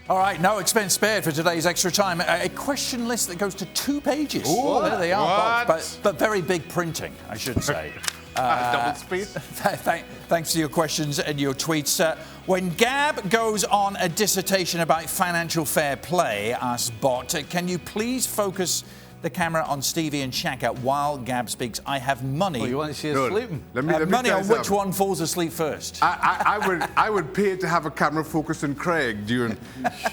All right, no expense spared for today's extra time. A question list that goes to 2 pages. Ooh, there they are, what? but very big printing, I should say. Double speed. Thanks for your questions and your tweets. When Gab goes on a dissertation about financial fair play, asks Bot, can you please focus the camera on Stevie and Shaka while Gab speaks? I have money. Oh, you want to see us sleeping? Let me money on which one falls asleep first. I would pay to have a camera focused on Craig during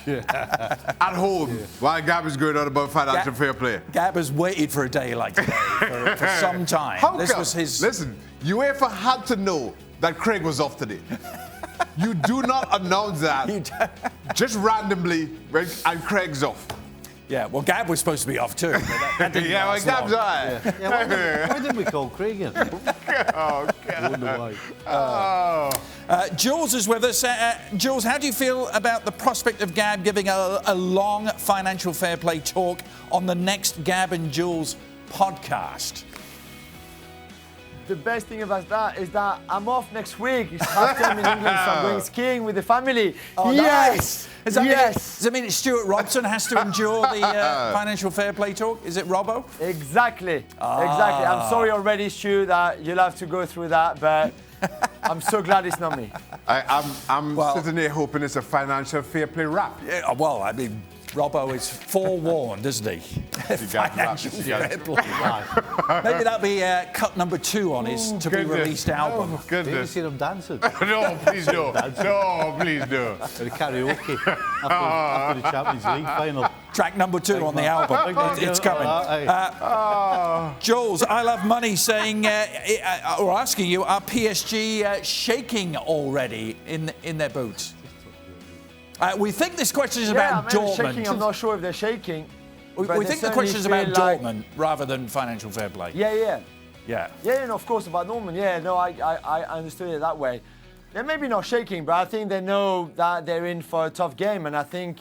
at home while Gab is going on about financial fair play. Gab has waited for a day like today for some time. Listen, UEFA had to know that Craig was off today. You do not announce that just randomly and Craig's off. Yeah, well, Gab was supposed to be off too. That didn't last Gab's long. right. Yeah, why didn't we call Craig in? Oh, God. Jules is with us. Jules, how do you feel about the prospect of Gab giving a long financial fair play talk on the next Gab and Jules podcast? The best thing about that is that I'm off next week. It's half term in England, so I'm going skiing with the family. Oh, yes! Nice. Does that mean that Stuart Robson has to endure the financial fair play talk? Is it Robbo? Exactly. Exactly. I'm sorry already, Stu, that you'll have to go through that, but I'm so glad it's not me. I'm sitting there hoping it's a financial fair play rap. Yeah, well, I mean, Robbo is forewarned, isn't he? Financial fair play. Maybe that'll be cut number 2 on his to-be-released album. Oh, goodness. Have you seen him dancing? No, please no. No, please no. The karaoke after the Champions League final. Track number 2 on the album. It's coming. Jules, I Love Money saying, or asking you, are PSG shaking already in their boots? We think this question is about Dortmund. Shaking, I'm not sure if they're shaking. We think the question is about Dortmund rather than financial fair play. Yeah, no, of course, about Dortmund. Yeah, no, I understood it that way. They're maybe not shaking, but I think they know that they're in for a tough game. And I think,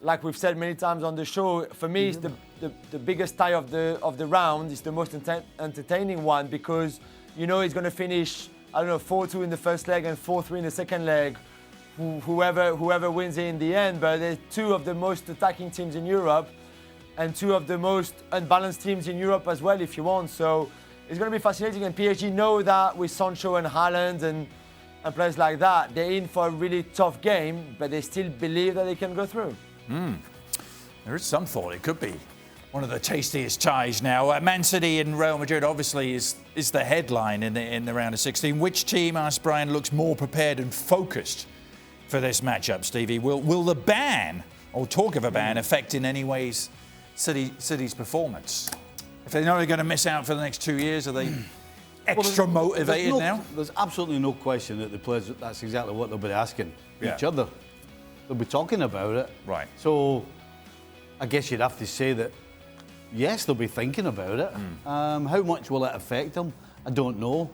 like we've said many times on the show, for me, it's the biggest tie of the round. It's the most entertaining one because you know he's going to finish, 4-2 in the first leg and 4-3 in the second leg. Whoever wins it in the end, but they're 2 of the most attacking teams in Europe and 2 of the most unbalanced teams in Europe as well, if you want. So it's going to be fascinating, and PSG know that with Sancho and Haaland and players like that, they're in for a really tough game, but they still believe that they can go through. There is some thought it could be one of the tastiest ties now. Man City and Real Madrid obviously is the headline in the round of 16. Which team, asked Brian, looks more prepared and focused for this matchup, Stevie? Will the ban, or talk of a ban, affect in any ways City's performance? If they know they're going to miss out for the next 2 years, are they extra motivated now? There's absolutely no question that the players, that's exactly what they'll be asking each other. They'll be talking about it. Right. So I guess you'd have to say that, yes, they'll be thinking about it. How much will it affect them? I don't know.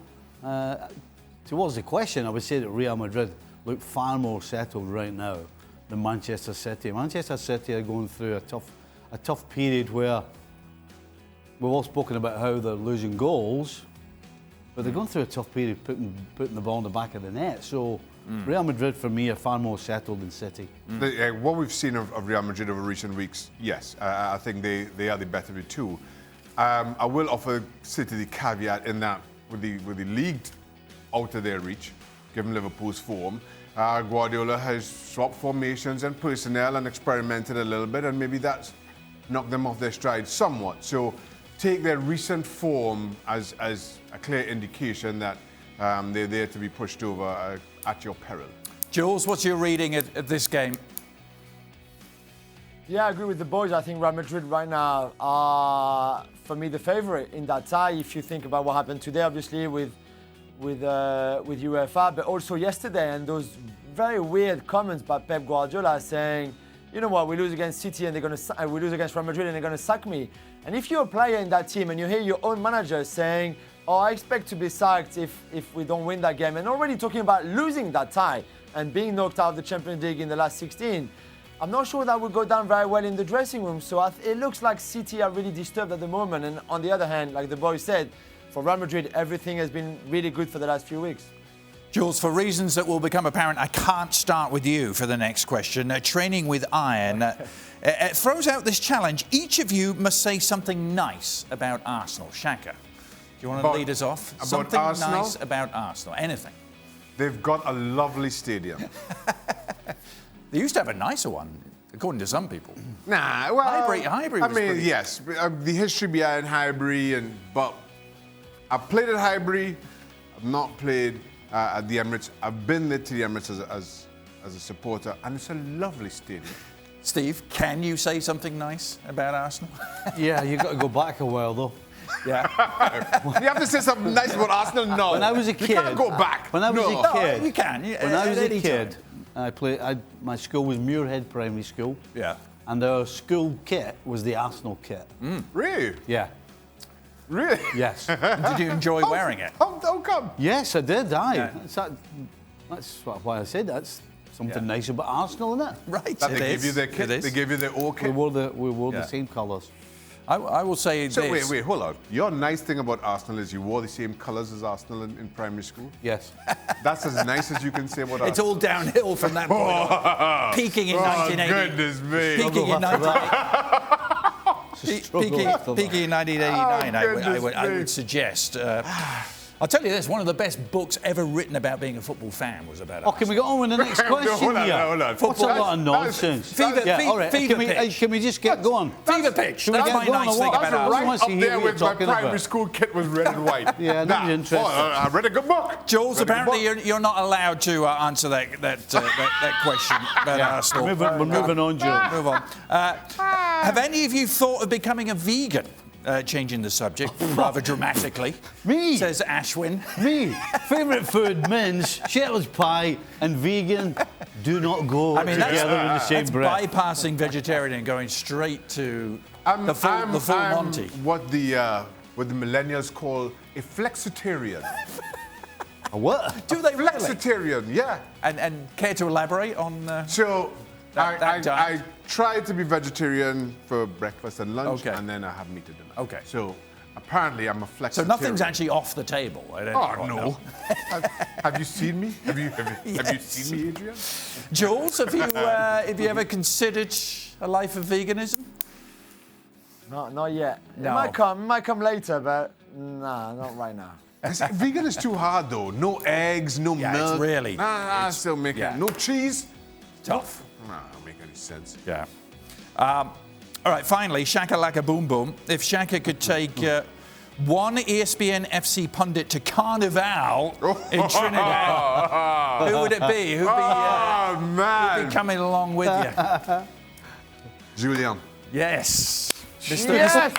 Towards the question, I would say that Real Madrid look far more settled right now than Manchester City. Manchester City are going through a tough period where we've all spoken about how they're losing goals, but they're going through a tough period putting the ball in the back of the net. So Real Madrid, for me, are far more settled than City. What we've seen of Real Madrid over recent weeks, yes, I think they are the better of the 2. I will offer City the caveat in that with the league out of their reach, given Liverpool's form, Guardiola has swapped formations and personnel and experimented a little bit, and maybe that's knocked them off their stride somewhat. So take their recent form as a clear indication that they're there to be pushed over at your peril. Jules, what's your reading at this game? Yeah, I agree with the boys. I think Real Madrid right now are, for me, the favourite in that tie. If you think about what happened today, obviously, with UEFA, but also yesterday, and those very weird comments by Pep Guardiola saying, you know what, we lose against City and we lose against Real Madrid and they're going to sack me. And if you're a player in that team and you hear your own manager saying, oh, I expect to be sacked if we don't win that game, and already talking about losing that tie and being knocked out of the Champions League in the last 16, I'm not sure that would go down very well in the dressing room. So it looks like City are really disturbed at the moment. And on the other hand, like the boys said, for Real Madrid, everything has been really good for the last few weeks. Jules, for reasons that will become apparent, I can't start with you for the next question. Training with iron throws out this challenge. Each of you must say something nice about Arsenal. Shaka, do you want to lead us off? Something Arsenal? nice about Arsenal. Anything. They've got a lovely stadium. They used to have a nicer one, according to some people. Nah, well, Highbury was pretty... yes, the history behind Highbury, but I've played at Highbury. I've not played at the Emirates. I've been there to the Emirates as a supporter, and it's a lovely stadium. Steve, can you say something nice about Arsenal? Yeah, you've got to go back a while, though. Yeah. You have to say something nice about Arsenal. No, When I was a kid, you can't go back. When I was No. a kid, You can. when I was a kid, my school was Muirhead Primary School. Yeah. And our school kit was the Arsenal kit. Really? Yeah. Really? Yes. Did you enjoy wearing it? How come? Yes, I did. Aye. Yeah. That's why I said that's something Yeah. nice about Arsenal, isn't it? Right, That it they is. give you their kit. It is. They give you their old We kit. wore the Yeah. same colours. I will say So this. wait, hold on. Your nice thing about Arsenal is you wore the same colours as Arsenal in primary school. Yes. That's as nice as you can say about It's Arsenal. all downhill from that point on. Peaking in 1980. Goodness me. Peaking in 1980. Struggle after that. Peaking in 1989, I goodness me. would suggest. I'll tell you this, one of the best books ever written about being a football fan was about Oh, can we get on with the next question? Hold on, here? hold on. What's a lot of nonsense? Fever- yeah, fe- all right. fever Can we, pitch. can we just get going? Fever pitch. Can we That's get my going nice or thing what? about That's Arsenal. right. Right to up hear there what with you're my talking primary about. school kit was red and white. Yeah, Nah. not interested. I read a good book. Jules, Read a good apparently book. you're not allowed to answer that question about Arsenal. We're moving on, Joe. Move on. Have any of you thought of becoming a vegan? Changing the subject rather dramatically. Me? Says Ashwin. Me, favourite food, mince, shepherd's pie, and vegan do not go together in the same That's breath. bypassing vegetarian and going straight to the full Monty. What the millennials call a flexitarian. A what? Do they really? Flexitarian, yeah. And care to elaborate on? So That I diet? try to be vegetarian for breakfast and lunch, Okay. and then I have meat at dinner. Okay. So apparently I'm a flexitarian. So nothing's actually off the table. At any Oh point, no! Have you seen me? Have you seen me, Adrian? Jules, have you ever considered a life of veganism? Not yet. No. It might come later, but nah, not right now. Vegan is too hard though. No eggs, no Yeah, milk. it's really- Nah, still making yeah. no cheese. Tough. Nah, don't make any sense. Yeah. All right, finally, Shaka Laka Boom Boom. If Shaka could take one ESPN FC pundit to Carnival in Trinidad, who would it be? Who'd Oh be man, coming along with you? Julien. Yes. Yes!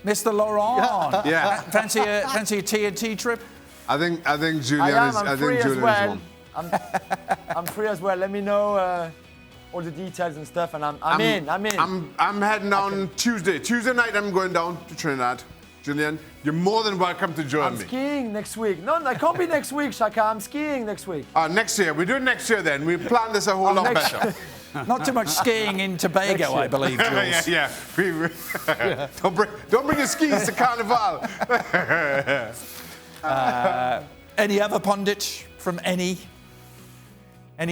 Mr. Laurent. Yeah. Fancy a TNT trip? I think Julien I am. is. I'm I free think as Julien is well. one. I'm free as well. Let me know all the details and stuff, and I'm in. I'm heading down Tuesday. Tuesday night, I'm going down to Trinidad. Julien, you're more than welcome to join I'm me. skiing next week. No, I can't be next week, Shaka. I'm skiing next week. Next year. We do it next year then. We plan this a whole lot next better. Not too much skiing in Tobago, I believe, Jules. yeah. Don't bring your skis to Carnival. Any other pundit from any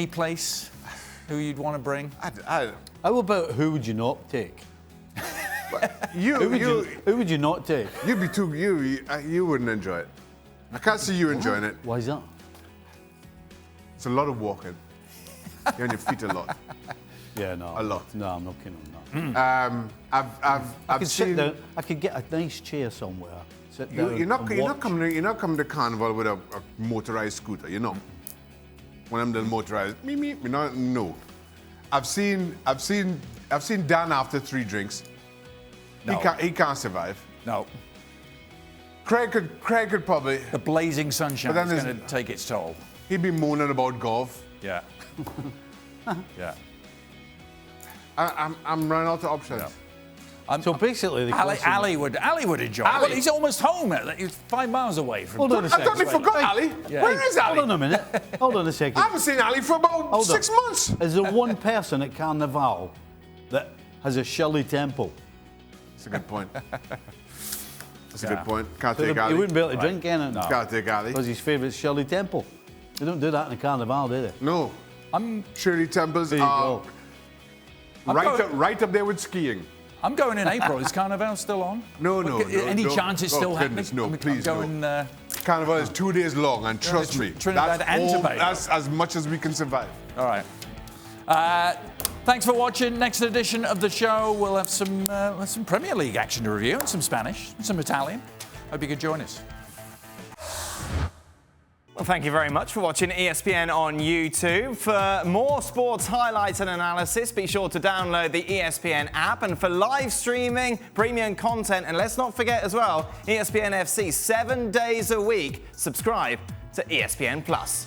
place who you'd want to bring? How about who would you not take? You Who would you not take? you'd be too you wouldn't enjoy it. I can't see you enjoying it. Why is that? It's a lot of walking. You're on your feet a lot. Yeah, no. A lot. No, I'm not keen on that. I've I could sit seen. down. I could get a nice chair somewhere. Sit down. You're not and coming to Carnival with a motorized scooter. You're not. When I'm done motorized, me. No. I've seen Dan after 3 drinks. No. He can't survive. No. Craig could probably. The blazing sunshine But then is there's- going to take its toll. He'd be moaning about golf. Yeah. Yeah. I'm running out of options. Yeah. So basically, the question. Ali would enjoy it. Ali? Well, he's almost home. He's 5 miles away from. Hold on a I second. totally forgot Ali. Yeah. Where is Hold Ali? on a minute. Hold on a second. I haven't seen Ali for about Hold 6 on. months. Is there one person at Carnival that has a Shirley Temple? That's a good point. That's a Yeah. good point. Can't So take he Ali. wouldn't be able to drink in it Can't take Ali. because his favourite Shirley Temple. They don't do that in the Carnival, do they? No. Shirley Temples There you are go. right up there with skiing. I'm going in April. Is Carnival still on? No. Any chance it's still happening? No, please, I'm going, no. Carnival is 2 days long, and trust me, Trinidad and Tobago. That's as much as we can survive. All right. Thanks for watching. Next edition of the show, we'll have some Premier League action to review, and some Spanish, and some Italian. Hope you could join us. Well, thank you very much for watching ESPN on YouTube. For more sports highlights and analysis, be sure to download the ESPN app. And for live streaming, premium content, and let's not forget as well, ESPN FC 7 days a week. Subscribe to ESPN Plus.